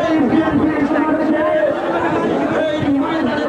এই বিএনপির সমাবেশে এই ময়দানে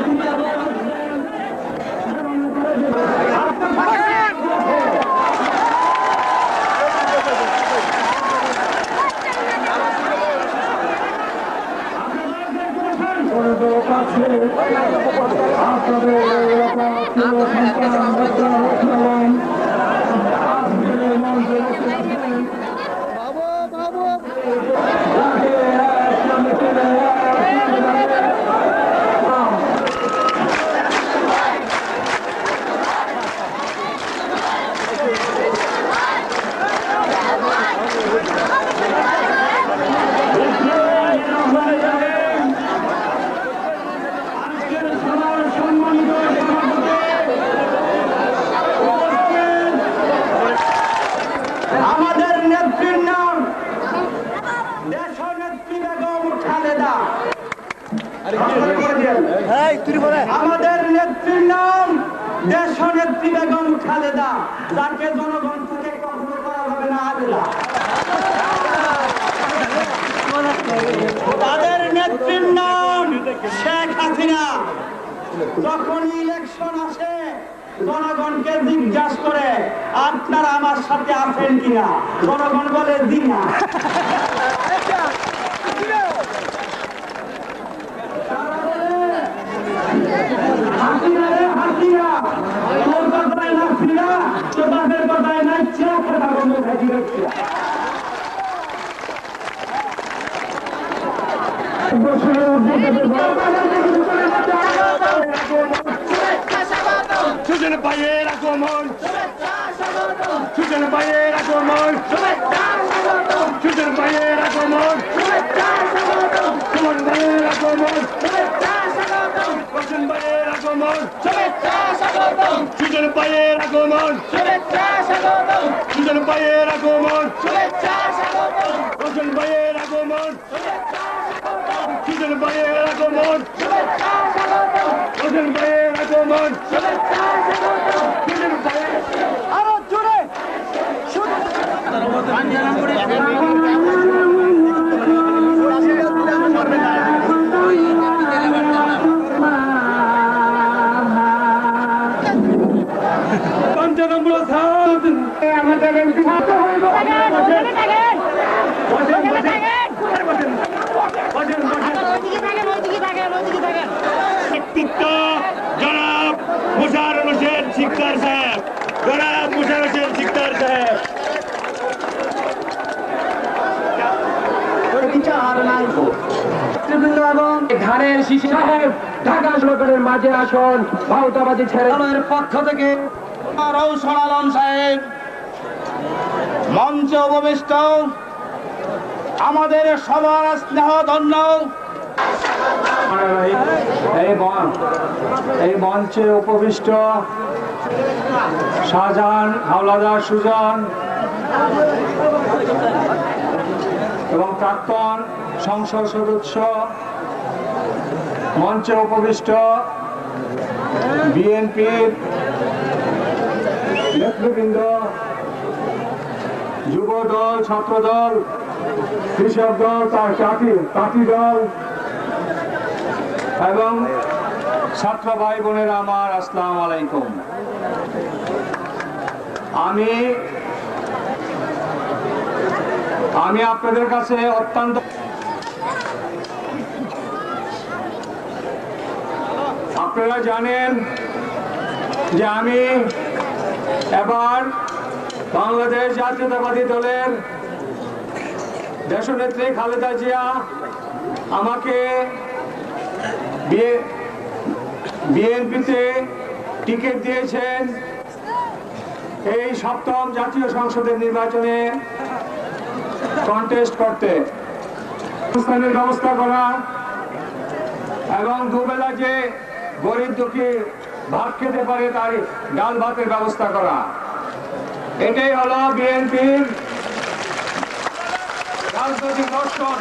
আমাদের নেত্রীর নাম দেশনেত্রী বেগম খালেদা। আমাদের নেত্রীর নাম দেশনেত্রী বেগম খালেদা, যাকে জনগণ থেকে কখনো করা যাবে না আবেদা। তাদের নেত্রীর নাম শেখ হাসিনা। যখন ইলেকশন আসে জনগণকে জিজ্ঞাসা করে আপনারা আমার সাথে আছেন কিনা, জনগণ বলে জি না। হাসিনা রে হাসিনা, তোর কথায় নাচছিনা, তোর বাপের কথায় নাচছিনা, কথা বন্ধ খাইছি রাখছিনা। সুজন ভাইয়ের আগমন, সুজন ভাইয়ের আগমন, সুজন ভাইয়ের আগমন, সুমন ভাইয়ের আগমন, সুজন ভাইয়ের আগমন, সুজন ভাইয়ের আগমন, সুজন ভাইয়ের আগমন, সুজন ভাইয়ের আগমন, সুজন ভাইয়ের আগমন, সুজন ভাইয়ের আগমন, আরো জোরে জনাব মুশাররফ হোসেন শিকদার সাহেব, জনাব মুশাররফ হোসেন শিকদার সাহেব। ধানের শিশি সাহেব ঢাকা সরকারের মাঝে আসন ভাউতাবাজি ছেড়ে দলের পক্ষ থেকে রওশন আলম সাহেব মঞ্চে উপবিষ্ট, আমাদের সবার স্নেহ ধন্য এই মঞ্চে উপবিষ্ট শাহজাহান হাওলাদার সুজন এবং প্রাক্তন সংসদ সদস্য, মঞ্চে উপবিষ্ট বিএনপির নেতৃবৃন্দ, যুব দল, ছাত্র দল, কৃষক দল, তার পার্টি দল এবং ছাত্র ভাই বোনেরা আমার, আসসালামু আলাইকুম। আমি আপনাদের কাছে অত্যন্ত আপনারা জানেন যে আমি এবার বাংলাদেশ জাতীয়তাবাদী দলের দেশনেত্রী খালেদা জিয়া আমাকে বিএনপিতে টিকিট দিয়েছেন এই সপ্তম জাতীয় সংসদের নির্বাচনে কন্টেস্ট করতে, স্থানের ব্যবস্থা করা এবং দুবেলা যে গরিব দুঃখী ভাত খেতে পারে তার ডাল ভাতের ব্যবস্থা করা। এটাই হলো বিএনপির রাজনৈতিক দর্শন।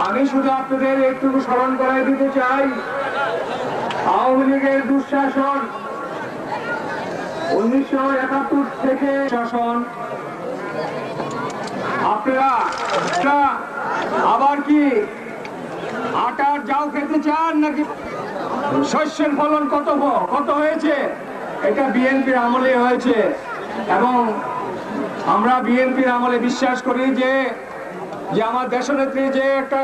আমি শুধু আপনাদের একটু স্মরণ করাই দিতে চাই, আওয়ামী লীগের দুঃশাসন 1971 থেকে শাসন আপনারা আবার কি আটার জাউ খেতে চান নাকি? শস্যের ফলন কত হয়েছে? এটা বিএনপির আমলে হয়েছে এবং আমরা বিএনপির আমলে বিশ্বাস করি যে আমার দেশনেত্রী যে একটা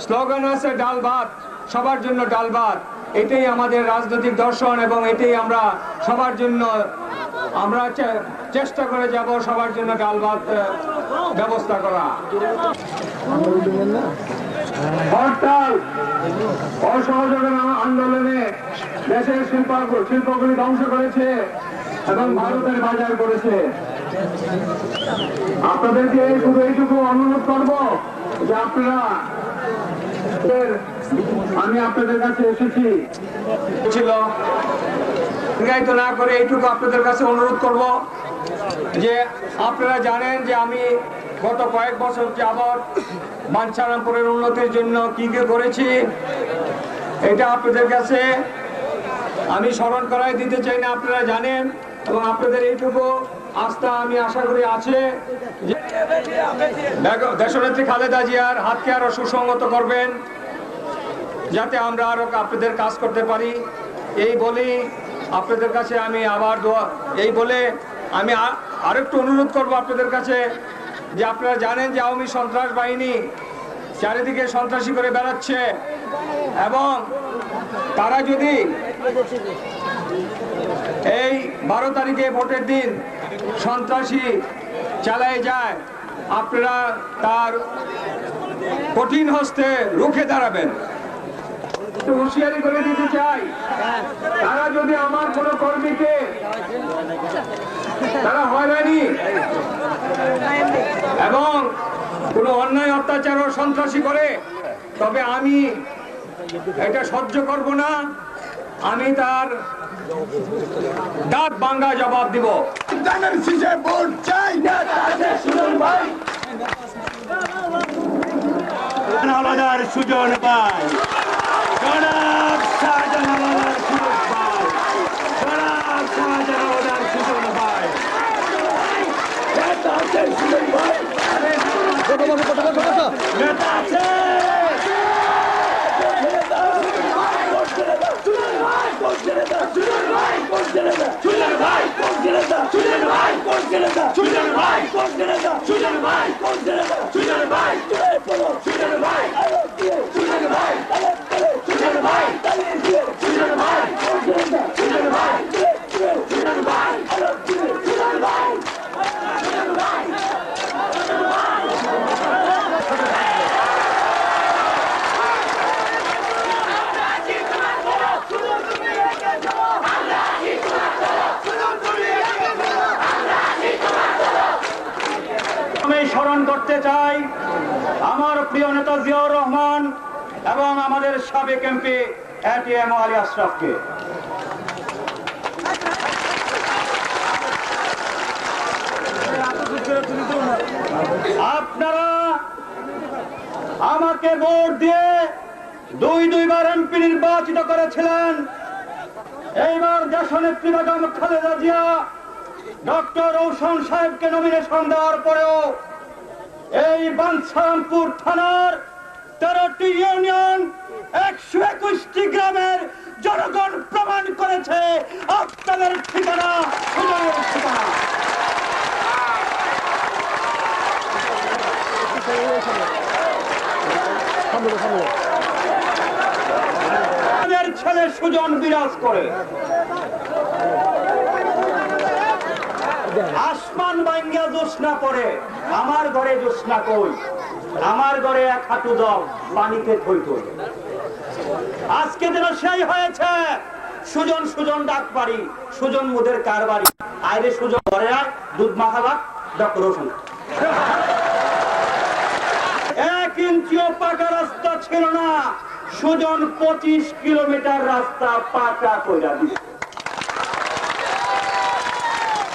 স্লোগান আছে ডাল ভাত, সবার জন্য ডাল ভাত, এটাই আমাদের রাজনৈতিক দর্শন এবং এটাই আমরা সবার জন্য আমরা চেষ্টা করে যাব সবার জন্য ডাল ভাত ব্যবস্থা করা। হরতাল অসহযোগ আন্দোলনে দেশের শিল্পগুলি ধ্বংস করেছে এবং ভারতের বাজার করেছে। আপনাদেরকে শুধু এইটুকু অনুরোধ করব যে আপনারা, আমি আপনাদের কাছে এসেছি ছিল দীর্ঘায়িত না করে এইটুকু আপনাদের কাছে অনুরোধ করব যে আপনারা জানেন যে আমি গত কয়েক বছর যাবৎ বাঞ্ছারামপুরের উন্নতির জন্য কি কি করেছি, এটা আপনাদের কাছে আমি স্মরণ করাই দিতে চাই না, আপনারা জানেন এবং আপনাদের এইটুকু আস্থা আমি আশা করি আছে যে দেশনেত্রী খালেদা জিয়ার হাতকে আরো সুসংগত করবেন যাতে আমরা আরো আপনাদের কাজ করতে পারি। এই বলেই আপনাদের কাছে আমি আবার এই বলে আমি আরেকটু অনুরোধ করব আপনাদের কাছে যে আপনারা জানেন যে আওয়ামী সন্ত্রাস বাহিনী চারিদিকে সন্ত্রাসী করে বেড়াচ্ছে এবং তারা যদি এই 12 তারিখে ভোটের দিন সন্ত্রাসী চালায় যায়, আপনারা তার কঠিন হস্তে রুখে দাঁড়াবেন। হুঁশিয়ারি করে দিতে চাই, তারা যদি আমার কোনো কর্মীকে তারা হয়রানি এবং কোনো অন্যায় অত্যাচার ও সন্ত্রাসী করে, তবে আমি এটা সহ্য করব না, আমি তার দাঁত ভাঙা জবাব দিব। হাওলাদার সুজন ভাই, জনাব শাহজাহান হাওলাদার সুজন ভাই, জনাব শাহজাহান হাওলাদার সুজন ভাই, নেতা আছে সুজন ভাই, নেতা আছে স্মরণ করতে চাই আমার প্রিয় নেতা জিয়াউর রহমান এবং আমাদের সাবেক এমপি এটিএম আলী আশরাফকে। আপনারা আমাকে ভোট দিয়ে দুইবার এমপি নির্বাচিত করেছিলেন। এইবার দেশনেত্রী বেগম খালেদা জিয়া ডক্টর রৌশন সাহেবকে নমিনেশন দেওয়ার পরেও এই বাঞ্ছারামপুর থানার 13টি ইউনিয়ন 121টি গ্রামের জনগণ প্রমাণ করেছে আপনাদের ঠিকানা সুজনের ঠিকানা। আমাদের ছেলে সুজন বিরাজ করে। আসমান ভাঙ্গা জ্যোৎস্না পড়ে, আমার ঘরে জ্যোৎস্না কই, আমার ঘরে এক হাঁটু জল পানিতে থই থই। আজকে যেন সেই হয়েছে সুজন সুজন ডাক পারি, সুজন মুদের কার বাড়ি, আইরে সুজন ঘরে আয় দুধ মাখাবা ডক্টর রসুন। 1 ইঞ্চিও পাকা রাস্তা ছিল না, সুজন 25 কিলোমিটার রাস্তা পাকা কইরা দিচ্ছে।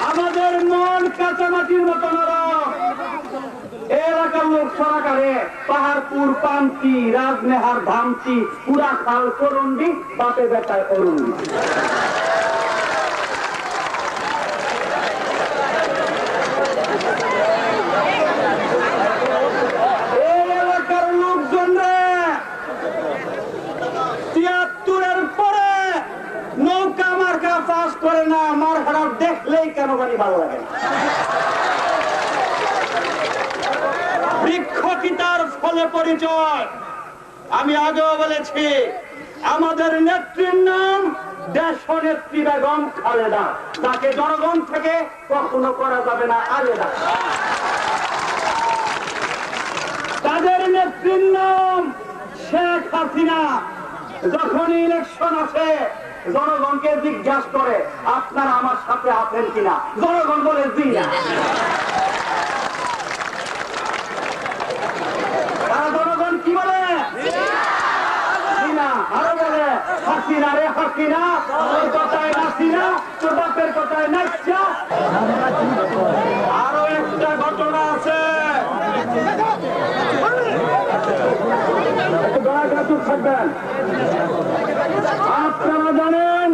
আমাদের মন কাঁচামাটির মতো নরম। এলাকার লোক সরাকারে পাহাড়পুর, পান্তি, রাজমেহার, ধামতি, পুরা খাল করুন্ডি, বাপে বেটায় অরুন্ডি। কেন জানি ভালো লাগে না। বৃক্ষ কি তার ফলে পরিচয়? আমি আগেও বলেছি, আমাদের নেত্রীর নাম দেশনেত্রী বেগম খালেদা, তাকে জনগণ থেকে কখনো করা যাবে না আলাদা। তাদের নেত্রীর নাম শেখ হাসিনা। যখন ইলেকশন আসে জনগণকে জিজ্ঞাসা করে আপনারা আমার সাথে আছেন কিনা, জনগণ বলে জি না। তারা জনগণ কি বলে? আরো বলে হাসিনা রে হাসিনা, তোর কথায় নাসিনা, তোর বাপের কথায় নাচা। আরো একটা ঘটনা আছে, থাকবেন। আপনারা জানেন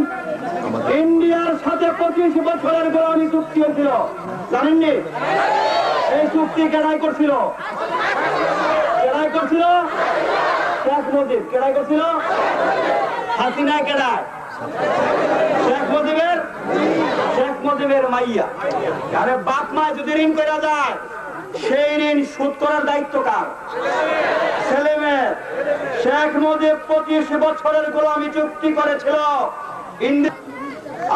ইন্ডিয়ার সাথে 25 বছরের গোলামি চুক্তি হয়েছিল, জানেননি? এই চুক্তি কেনাই করছিল? কেনাই করছিল শেখ মুজিব। কেনাই করছিল হাসিনা। কেনায় শেখ মুজিবের মাইয়া। আরে বাপ মা যদি ঋণ করা যায়, সেই ঋণ শোধ করার দায়িত্ব কার? ছেলে মেয়ের। শেখ মুজিব 25 বছরের গোলামি চুক্তি করেছিল।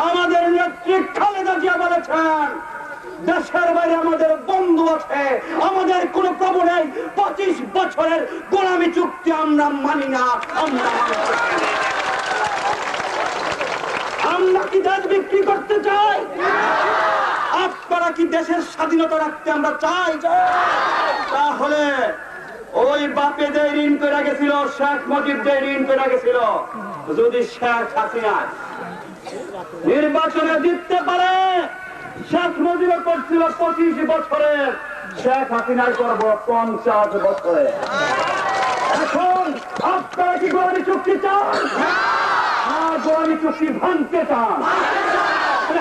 আমাদের নেত্রী খালেদা জিয়া বলেছেন দেশের বাইরে আমাদের বন্ধু আছে, আমাদের কোন প্রভু নেই, 25 বছরের গোলামি চুক্তি আমরা মানি না। আমরা কি দেশ বিক্রি করতে চাই? আপনারা কি দেশের স্বাধীনতা রাখতে আমরা চাই? তাহলে ওই বাপে যে ঋণ করে গেছিল, শেখ মুজিব যে ঋণ করে গেছিল, যদি শেখ হাসিনা নির্বাচনে জিততে পারে, শেখ মুজিব করছিল 25 বছরের, শেখ হাসিনায় করব 50 বছরে। এখন আপনারা কি গোলামি চুক্তি চান? গোলামি চুক্তি ভাঙতে চান?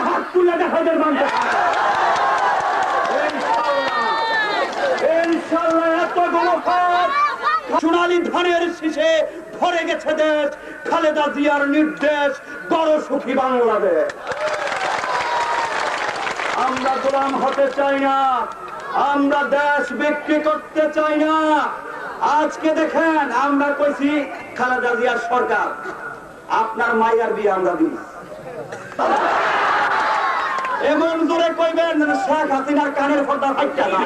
হাত তুলে দেখাদের মানতে চান? ইনশাআল্লাহ এতগুলো সোনালী ধানের শীষে ভরে গেছে দেশ। খালেদা জিয়ার নির্দেশ, বড় সুখী বাংলাদেশ। আমরা গোলাম হতে চাই না, আমরা দেশ বিক্রি করতে চাই না। আজকে দেখেন আমরা কইছি খালেদা জিয়ার সরকার, আপনার মাইয়ার বিয়ে আমরা দিই। এমন জোরে কইবেন শেখ হাসিনার কানের পর্দা ফাইটা না।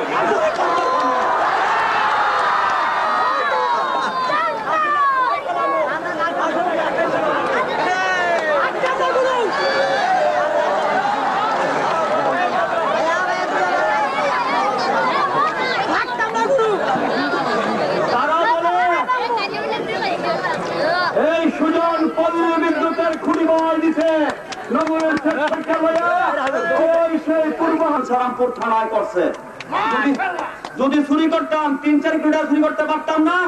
এই সুজন পল্লী বিদ্যুতের খুঁড়ি বল দিছে নগরের সারামপুর থানায় করছে। যদি চুরি করতাম 3-4 কিলোমিটার চুরি করতে পারতাম না।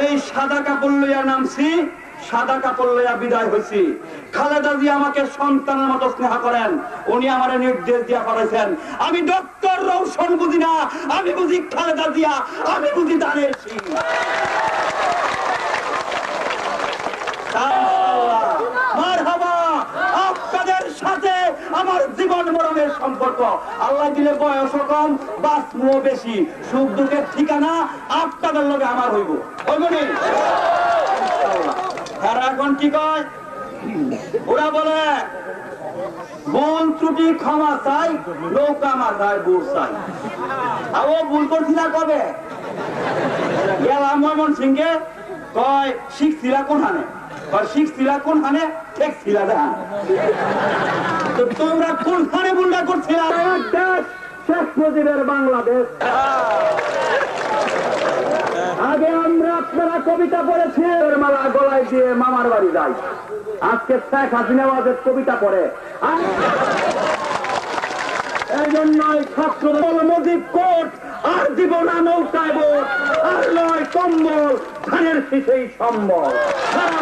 এই সাদা কাপড় লইয়া নামছি, সাদা কাপড় লইয়া বিদায় হয়েছি। খালেদা জিয়া আমাকে সন্তানের মতো স্নেহ করেন, উনি আমার নির্দেশ দিয়া পাঠাইছেন। আমি ডক্টর রৌশন বুঝি না, আমি বুঝি খালেদা জিয়া, আমি বুঝি দানের সিং। মারহাবা, আপনাদের সাথে আমার জীবন মরণের সম্পর্ক। আল্লাহ দিলে বয়স কম, বাঁচবো বেশি, সুখ দুঃখের ঠিকানা আপনাদের লগে আমার হইব। তারা এখন কি কয়? ওরা বলে ভুল ত্রুটি ক্ষমা চাই, নৌকা মাথায় বুট চাই। আর ও ভুল করছি না কবে? গেলাম ময়মন সিংহে, কয় শিখছিলা কোন হানে? শিখছিলা কোন হানে? ঠিক ছিলা দেখান। তো তোমরা কোন হানে বুন্ডা করছিলা? দেশ শেখ মুজিবের বাংলাদেশ। আগে আমরা আপনারা কবিতা পড়েছি, মালা গলায় দিয়ে মামার বাড়ি যাই। আজকে শেখ হাসিনা কবিতা পড়ে। এই জন্যই ছাত্র মুজিব কোট আর দিব না নৌকায় বোট, আর নয় কম্বল, ধানের শীষেই সম্বল। সারা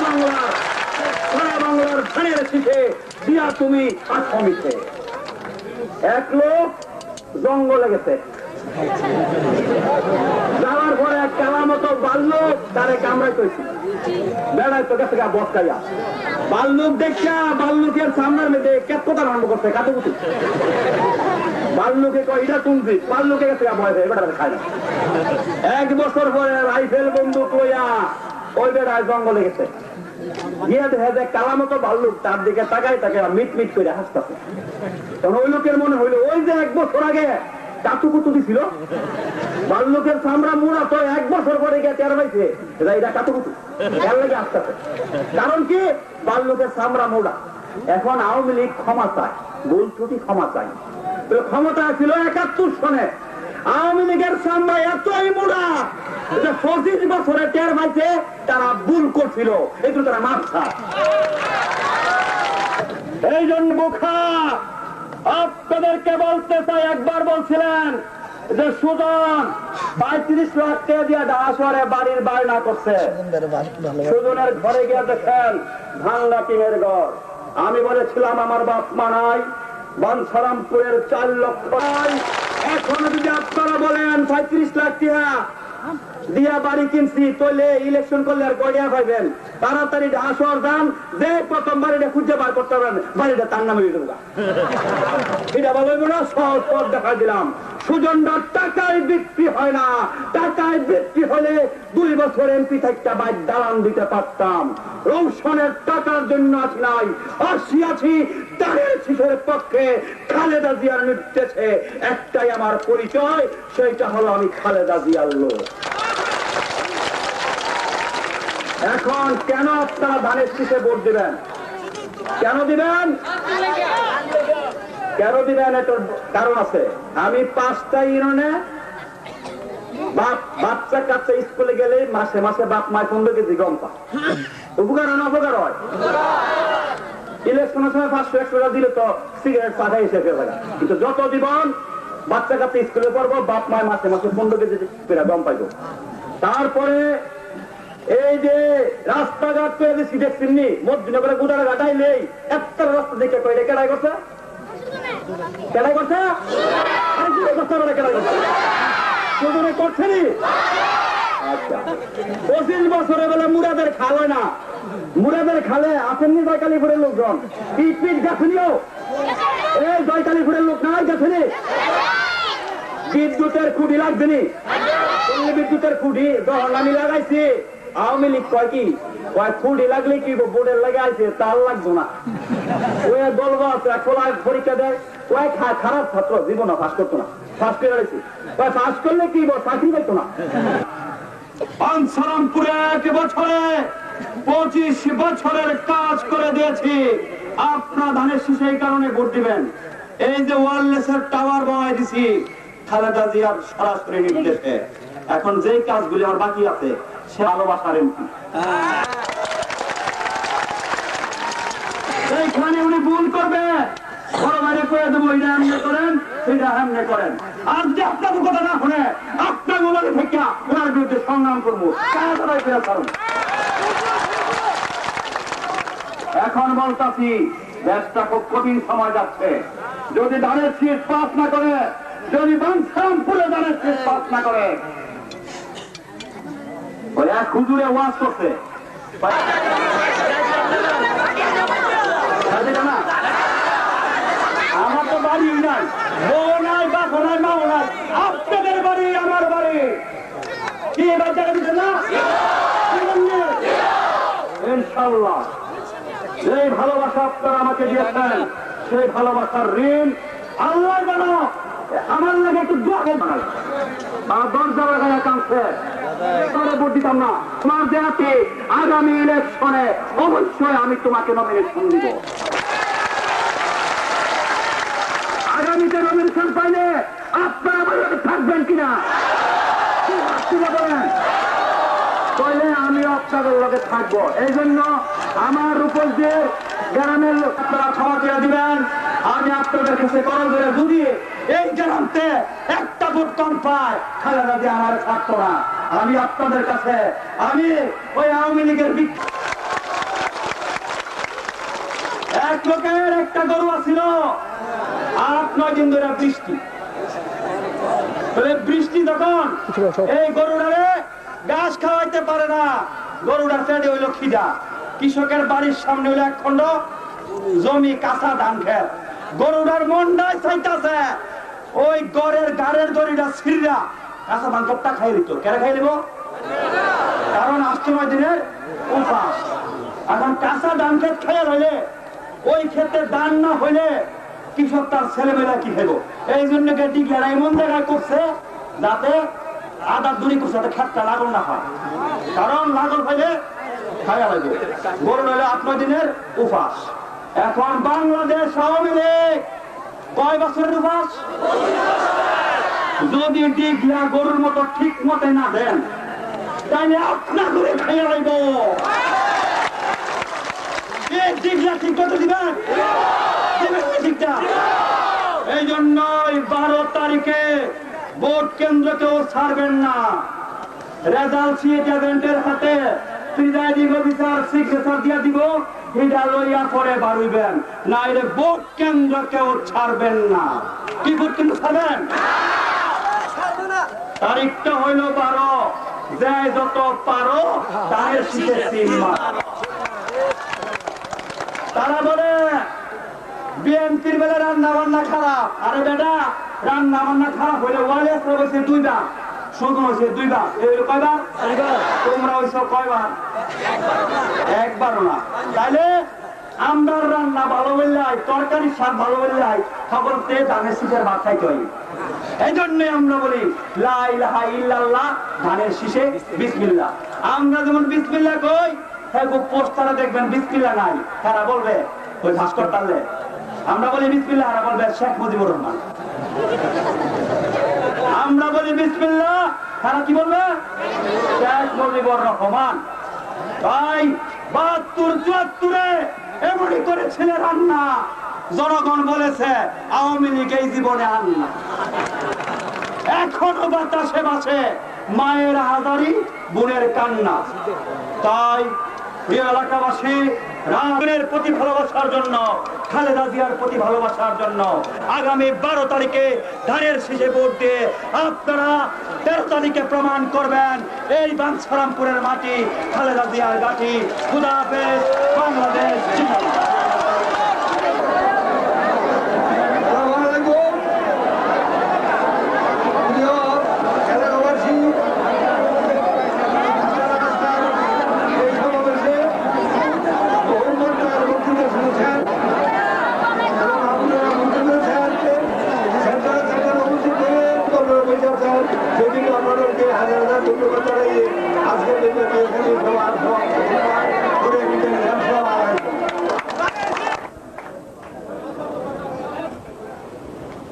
বাংলার ধানের শীষে দিয়া তুমি আসামিতে। এক লোক জঙ্গলে গেছে, যাওয়ার পরে এক কালা মতো বাল্য তারে কামড়াই কইছি, বেড়াই তো গেছে বসকাইয়া। বাল্লুক দেখা বাল্লুকের সামনের মেয়েদের কেতটা আরম্ভ করছে কাতুকুতু বাল্লুকে কয় এটা তুলছি বাল্লুকে গেছে ভয় পেয়ে বেটা খায় না 1 বছর পরে রাইফেল বন্দুক লইয়া ওই বেড়ায় জঙ্গলে গেছে গিয়ে দেখে যে কালা মতো ভাল্লুক তার দিকে তাকায় তাকে মিট মিট করে হাসতেছে তখন ওই লোকের মনে হইলো ওই যে 1 বছর আগে কাতুকুতু দিছিল ভাল্লুকের চামড়া মুড়া তো 1 বছর পরে গিয়ে টের পাইছে এটা কাতুকুতু এর লেগে আসতেছে কারণ কি ভাল্লুকের চামড়া মুড়া এখন আওয়ামী লীগ ক্ষমা চায় ভুল ত্রুটি ক্ষমা চায় ক্ষমতা ছিল 71 সনে আওয়ামী লীগের চামড়া এতই মুড়া 25 বছরে টের পাইছে তারা ভুল করছিল এই তারা মাপ চায় এই জন্য বোখা আপনাদেরকে বলতে চাই একবার বলছিলেন যে সুজন 35 লাখ টাকা দিয়ে ঢাসরে বাড়ির বায়না করছে সুজনের ঘরে গিয়ে দেখেন ভাঙ্গা টিমের ঘর আমি বলেছিলাম আমার বাপ মা নাই বাঞ্ছারামপুরের 4 লক্ষ নাই এখন যদি আপনারা বলেন 35 লাখ টাকা দিয়া বাড়ি কিনছি তৈলে ইলেকশন করলে আর গড়িয়া পাইবেন তাড়াতাড়ি আসর যান যে প্রথম বাড়িটা খুঁজে বার করতে পারবেন বাড়িটা তার নামে এটা বলবো না সহজ পথ দেখা দিলাম সুজনরা টাকায় বিক্রি হয় না টাকায় বিক্রি হলে 2 বছর এমপি থাকতে বাইর দালান দিতে পারতাম রৌশনের টাকার জন্য আছি নাই আছি দাঁড়িয়ে শিশুর পক্ষে খালেদা জিয়ার নির্দেশে একটাই আমার পরিচয় সেইটা হলো আমি খালেদা জিয়ার লোক এখন কেন আপনারা ধানের শীষে ভোট দিবেন কেন দিবেন এটার কারণ আছে আমি 5টা ইউনিয়নে বাচ্চা কাচ্চা স্কুলে গেলে মাসে মাসে বাপ মায় 15 কেজি গম পায় উপকার হয় না অপকার হয় ইলেকশনের সময় 500-100 টাকা দিলে তো সিগারেট পাঠাই এসে ফেলে কিন্তু যত জীবন বাচ্চা কাচ্চা স্কুলে পড়বো বাপ মায় মাসে মাসে 15 কেজি গম পাইব তারপরে এই যে রাস্তাঘাট করে দিচ্ছি দেখছেননি মধ্যনগরে গুদারা ঘাটাই নেই একটা রাস্তা দেখে কয়টা কেডাই করছে করছেনি আচ্ছা 25 বছরে বলে মুরাদের খাল হয় না মুরাদের খালে আসেননি জয়কালীপুরের লোকজন পিঠ পিঠ গেছেনিও এই জয়কালীপুরের লোক নাই গেছেনি বিদ্যুতের খুঁটি লাগছেনি বিদ্যুতের খুঁটি যখন আমি লাগাইছি আওয়ামী লীগ কয় কি খুঁটি লাগলে কি বোর্ডের লাগে আছে তার লাগবো না ওই বলবো পরীক্ষা দেয় ওই খারাপ ছাত্র জীবনে পাস করতো না পাস করে রয়েছে পাস করলে কি চাকরি পাইতো না বাঞ্ছারামপুরে 1 বছরে 25 বছরের কাজ করে দিয়েছি আপনার ধানের শীষে এই কারণে ভোট দিবেন এই যে ওয়ারলেসের টাওয়ার বানাই দিছি খালেদা জিয়ার সরাসরি নির্দেশে এখন যেই কাজগুলি আমার বাকি আছে সে ভালোবাসার এমপি সেইখানে উনি ভুল করবে বড় বাইরে করে দেবো এটা এমনি করেন সেটা এমনি করেন আর যে আপনার কথা না শুনে আপনার মোবাইলে থেকে ওনার বিরুদ্ধে সংগ্রাম করবো এখন বলতাছি দেশটা খুব কঠিন সময় যাচ্ছে যদি ধানের শীত পাস না করে যদি বাঞ্ছারামপুরে ধানের শীত পাস না করে ওই এক হুজুরে ওয়াজ করছে আমার তো বাড়ি নাই বউ নাই বাপ নাই মাও নাই আপনাদের বাড়ি আমার বাড়ি কি এবার জায়গা দিচ্ছে না ইনশাল্লাহ যেই ভালোবাসা আপনারা আমাকে দিয়েছেন সেই ভালোবাসার ঋণ আল্লাহ যেন আমার লাগে একটু দোয়া বানায় আর দরজা লাগায় কাঁদছে ভোট দিতাম না তোমার দেহাতে আগামী ইলেকশনে অবশ্যই আমি তোমাকে নমিনেশন দিব আগামীতে নমিনেশন পাইলে আপনারা আমাদের থাকবেন কিনা বলেন তাহলে আমি আপনাদের লগে থাকবো এই জন্য আমার উপর যে গ্রামের লোক আপনারা খাবার দিয়ে দিবেন আমি আপনাদের কাছে কল করে যদি এই গ্রামতে একটা ভোট কম পায় খালেদা দিয়ে আমার থাকতো না আমি আপনাদের কাছে আমি ওই আওয়ামী লীগের এক লোকের একটা গরু ছিল 8-9 দিন ধরে বৃষ্টি বৃষ্টি তখন এই গরুটারে ঘাস খাওয়াইতে পারে না গরুটার পেটে হইল খিদা কৃষকের বাড়ির সামনে হলো এক খন্ড জমি, কাঁচা ধান খেত। গরুটার মনটাই চাইতাছে ওই গড়ের গাড়ের দড়িটা ছিঁড়া কাঁচা ধান খেতটা খাই দিত। কেন খাই দিব? কারণ আসছে 9 দিনের উপাস। এখন কাঁচা ধান খেত খেয়ে হইলে ওই ক্ষেত্রে দান না হইলে কৃষক তার ছেলেমেয়েরা কি খেব? এই জন্য ডিগ্লার এমন জায়গায় করছে যাতে আদার দূরি করছে, যাতে খেতটা লাগল না হয়। কারণ লাগল হইলে খায়া লাগবে। গরু হইলে 8 দিনের উপাস। এখন বাংলাদেশ আওয়ামী লীগ কয় বছরের উপাস? যদি ডিগলা গরুর মতো ঠিক মতে না দেন তাহলে আপনা করে খাইয়া লাগব। ডিগলা ঠিক মতো দিবেন? ঠিকটা। এই জন্যই 12 তারিখে ভোট কেন্দ্র কেউ ছাড়বেন না। রেজাল্ট সিট এজেন্টের হাতে প্রিজাইডিং অফিসার সিগনেচার দিয়ে দিব, এটা লইয়া পরে বাড়িবেন না। এটা ভোট কেন্দ্র কেউ ছাড়বেন না। কি ভোট কেন্দ্র ছাড়বেন? তারিখটা হইল 12। যে যত পারো তাদের শীতের সিনেমা। তারা বলে বিএনপির বেলা রান্না বান্না খারাপ। আরে বেটা, রান্না বান্না খারাপ হইলে ওয়ালেস হয়েছে 2 বার, শুধু হয়েছে 2 বার। কয়বার? তোমরা হয়েছ কয়বার? একবারও না। তাইলে আমরা রান্না ভালো বললে, তরকারি স্বাদ ভালো বললে খবর পেয়ে ধানের শীষের ভাত খাইতে হয়। এই জন্যই আমরা বলি লা ইলাহা ইল্লাল্লাহ, ধানের শীষে বিসমিল্লাহ। আমরা যেমন বিসমিল্লাহ কই, হ্যাঁ পোস্টারে দেখবেন বিসমিল্লাহ নাই, তারা বলবে ওই ভাস্কর টানলে। আমরা বলি বিসমিল্লাহ, তারা বলবে শেখ মুজিবুর রহমান। আমরা বলি বিসমিল্লাহ, তারা কি বলবে? শেখ মুজিবুর রহমান। তাই 72-74-এ এমনই করেছিল রান্না। জনগণ বলেছে আওয়ামী লীগ এই জীবনে আন না। এখনো বাতাসে বাসে মায়ের হাজারি, বোনের কান্না। তাই প্রিয় এলাকাবাসী, রামের প্রতি ভালোবাসার জন্য, খালেদা জিয়ার প্রতি ভালোবাসার জন্য আগামী 12 তারিখে ধানের শীষে ভোট দিয়ে আপনারা 13 তারিখে প্রমাণ করবেন এই বাঞ্ছারামপুরের মাটি খালেদা জিয়ার ঘাঁটি। খোদা হাফেজ। বাংলাদেশ জিন্দাবাদ।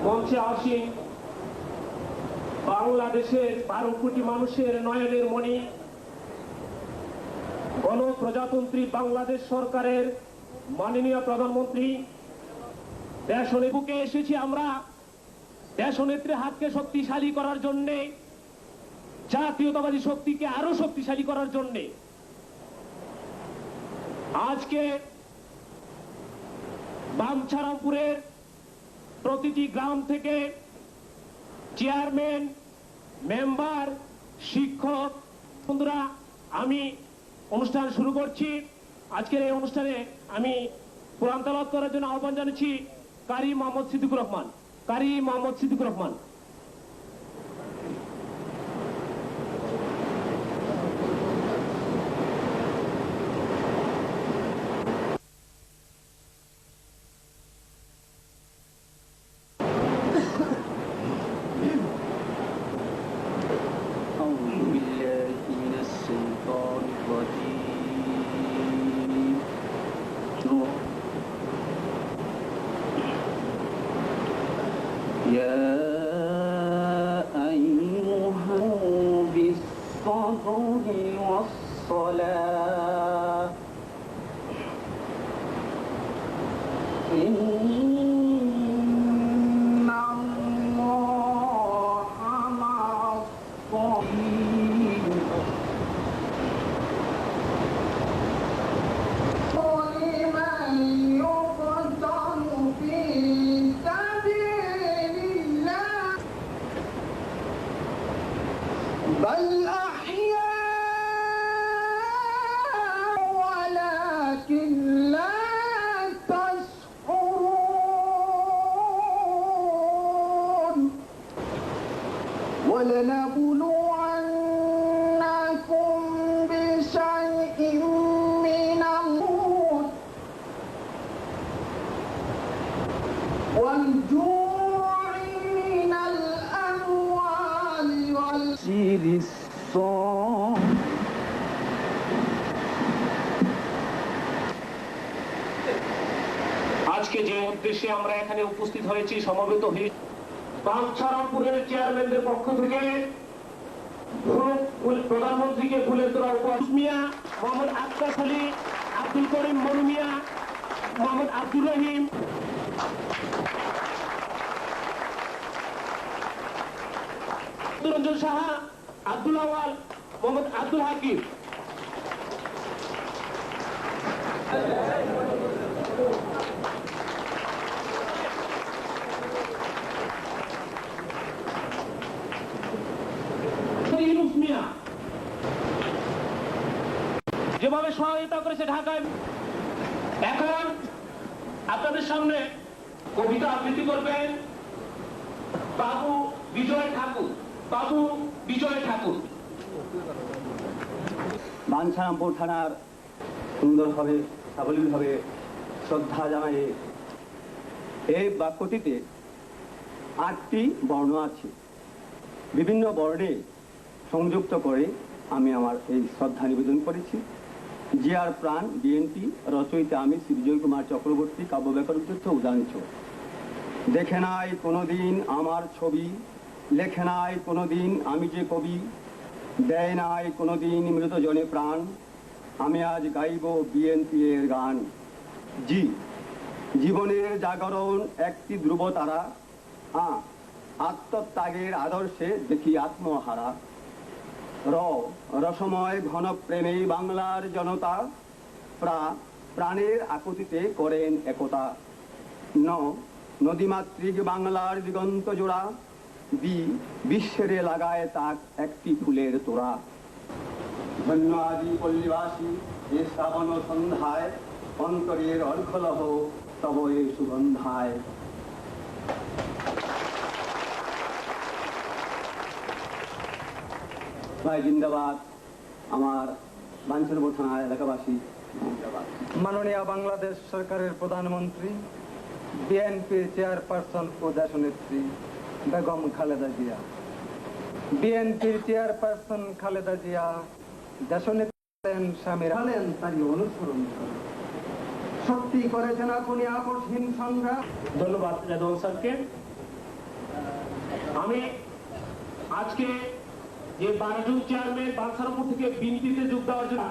মঞ্চে আসি বাংলাদেশের 12 কোটি মানুষের নয়নের মণি, গণপ্রজাতন্ত্রী বাংলাদেশ সরকারের মাননীয় প্রধানমন্ত্রী। দেশনেত্রীর বুকে এসেছি আমরা দেশনেত্রীর হাতকে শক্তিশালী করার জন্যে, জাতীয়তাবাদী শক্তিকে আরো শক্তিশালী করার জন্যে। আজকে বাঞ্ছারামপুরের প্রতিটি গ্রাম থেকে চেয়ারম্যান, মেম্বার, শিক্ষক বন্ধুরা, আমি অনুষ্ঠান শুরু করছি। আজকের এই অনুষ্ঠানে আমি কোরআন তেলাওয়াত করার জন্য আহ্বান জানাচ্ছি কারি মোহাম্মদ সিদ্দিকুর রহমান। কারি মোহাম্মদ সিদ্দিকুর রহমান। يا أيها بالصبر والصلاة إن الله مع الصابرين ولمن يقتل في سبيل الله بل أحياء ولكن আজকে যে উদ্দেশ্যে আমরা এখানে উপস্থিত হয়েছি, সমবেত হয়েছি, বাঞ্ছারামপুরের চেয়ারম্যানদের পক্ষ থেকে প্রধানমন্ত্রীকে ফুলের তোলা উপহার মিয়া, মোহাম্মদ আক্তার আলী, আব্দুল করিম মনু মিয়া, মোহাম্মদ আব্দুর রহিম, রঞ্জন সাহা, আব্দুল আওয়াল, মোহাম্মদ আব্দুল হাকিম। ইউনুস মিয়া যেভাবে সহায়তা করেছে ঢাকায়। এখন আপনাদের সামনে কবিতা আবৃত্তি করবেন বাবু বিজয় ঠাকুর। বাবু বিজয় ঠাকুর। বাঞ্ছারামপুর থানার সুন্দরভাবে সাবলীলভাবে শ্রদ্ধা জানাই। এই বাক্যটিতে 8টি বর্ণ আছে। বিভিন্ন বর্ণে সংযুক্ত করে আমি আমার এই শ্রদ্ধা নিবেদন করেছি। জিয়ার প্রাণ বিএনপি রচয়িতা আমি শ্রী বিজয় কুমার চক্রবর্তী কাব্য ব্যাকরণতীর্থ উদাহরণ। দেখে নাই কোনোদিন আমার ছবি, লেখে নাই কোনোদিন আমি যে কবি, দেয় নাই কোনোদিন মৃত জনে প্রাণ, আমি আজ গাইব বিএনপি এর গান। জীবনের জাগরণ একটি ধ্রুব তারা, আত্মত্যাগের আদর্শে দেখি আত্মহারা। রসময় ঘন প্রেমে বাংলার জনতা, প্রাণের আকুতিতে করেন একতা। নদীমাতৃক বাংলার দিগন্ত জোড়া, বিশ্বেরে লাগায় তাক একটি ফুলের তোড়া। ধন্য আদি পল্লীবাসী এ শ্রাবণ সন্ধ্যায়, অন্তরের অর্ঘলহ তব এ সুগন্ধায়। ভাই জিন্দাবাদ। আমার বাঞ্ছারামপুর থানা এলাকাবাসী জিন্দাবাদ। মাননীয় বাংলাদেশ সরকারের প্রধানমন্ত্রী, বিএনপির চেয়ারপারসন ও দেশনেত্রী বেগম খালেদা জিয়া। বিএনপির চেয়ারপারসন খালেদা জিয়া দেশনেত্রী স্বামীর হলেন তারই অনুসরণ করেন। সত্যি করেছেন আপনি আপসহীন সংগ্রাম। ধন্যবাদ রেদওয়ান স্যারকে। আমি আজকে যে 12 জন চেয়ারম্যান বাঞ্ছারামপুর থেকে বিএনপিতে যোগ দেওয়ার জন্য